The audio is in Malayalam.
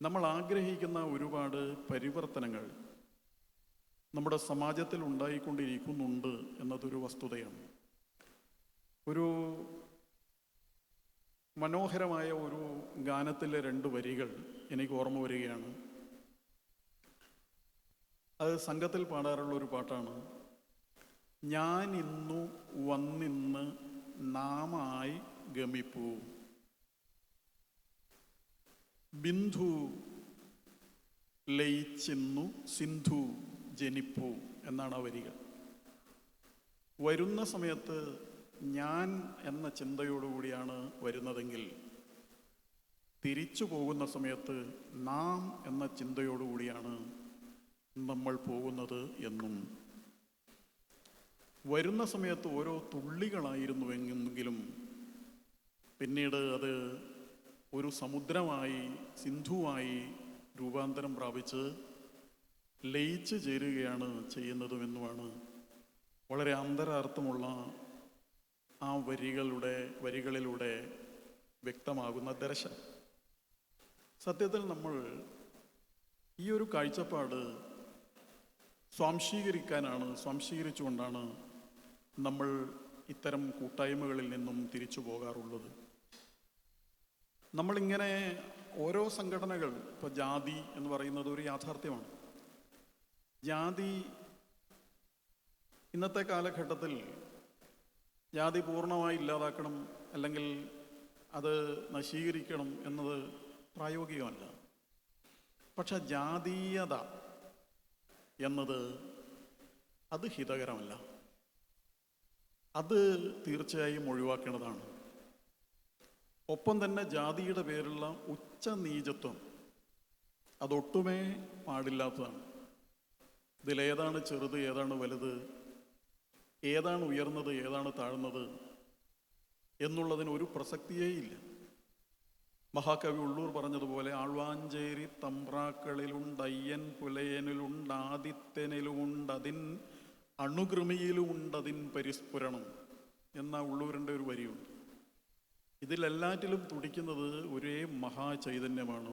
നമ്മൾ ആഗ്രഹിക്കുന്ന ഒരുപാട് പരിവർത്തനങ്ങൾ നമ്മുടെ സമാജത്തിൽ ഉണ്ടായിക്കൊണ്ടിരിക്കുന്നുണ്ട് എന്നതൊരു വസ്തുതയാണ്. ഒരു മനോഹരമായ ഒരു ഗാനത്തിലെ 2 വരികൾ എനിക്ക് ഓർമ്മ വരികയാണ്. അത് സംഘത്തിൽ പാടാറുള്ള ഒരു പാട്ടാണ്. ഞാൻ ഇന്നു വന്നിന്ന് നാമായി ഗമിപ്പൂ, ബിന്ദു ലയിച്ചിന്നു സിന്ധു ജനിപ്പൂ എന്നാണ് ആ വരികൾ. വരുന്ന സമയത്ത് ഞാൻ എന്ന ചിന്തയോടുകൂടിയാണ് വരുന്നതെങ്കിൽ തിരിച്ചു പോകുന്ന സമയത്ത് നാം എന്ന ചിന്തയോടുകൂടിയാണ് നമ്മൾ പോകുന്നത് എന്നും, വരുന്ന സമയത്ത് ഓരോ തുള്ളികളായിരുന്നുവെങ്കിലും പിന്നീട് അത് ഒരു സമുദ്രമായി സിന്ധുവായി രൂപാന്തരം പ്രാപിച്ച് ലയിച്ചു ചേരുകയാണ് ചെയ്യുന്നതുമെന്നുമാണ് വളരെ അന്തരാർത്ഥമുള്ള ആ വരികളിലൂടെ വ്യക്തമാകുന്ന ദർശനം. സത്യത്തിൽ നമ്മൾ ഈ ഒരു കാഴ്ചപ്പാട് സ്വാംശീകരിച്ചുകൊണ്ടാണ് നമ്മൾ ഇത്തരം കൂട്ടായ്മകളിൽ നിന്നും തിരിച്ചു പോകാറുള്ളത്. നമ്മളിങ്ങനെ ഓരോ സംഘടനകൾ, ഇപ്പോൾ ജാതി എന്ന് പറയുന്നത് ഒരു യാഥാർത്ഥ്യമാണ്. ജാതി ഇന്നത്തെ കാലഘട്ടത്തിൽ ജാതി പൂർണ്ണമായി ഇല്ലാതാക്കണം അല്ലെങ്കിൽ അത് നശീകരിക്കണം എന്നത് പ്രായോഗികമല്ല. പക്ഷെ ജാതീയത എന്നത് അത് ഹിതകരമല്ല. അത് തീർച്ചയായും ഒഴിവാക്കേണ്ടതാണ്. ഒപ്പം തന്നെ ജാതിയുടെ പേരുള്ള ഉച്ചനീചത്വം അതൊട്ടുമേ പാടില്ലാത്തതാണ്. ഇതിലേതാണ് ചെറുത്, ഏതാണ് വലുത്, ഏതാണ് ഉയർന്നത്, ഏതാണ് താഴ്ന്നത് എന്നുള്ളതിന് ഒരു പ്രസക്തിയേയില്ല. മഹാകവി ഉള്ളൂർ പറഞ്ഞതുപോലെ ആഴ്വാഞ്ചേരി തമ്പ്രാക്കളിലുണ്ടയ്യൻ പുലയനിലുണ്ടാദിത്യനിലുമുണ്ടതിൻ അണുകൃമിയിലുമുണ്ടതിൻ പരിസ്ഫുരണം എന്ന ഉള്ളൂരിൻ്റെ ഒരു വരിയുണ്ട്. ഇതിലെല്ലാറ്റിലും തുടിക്കുന്നത് ഒരേ മഹാചൈതന്യമാണ്.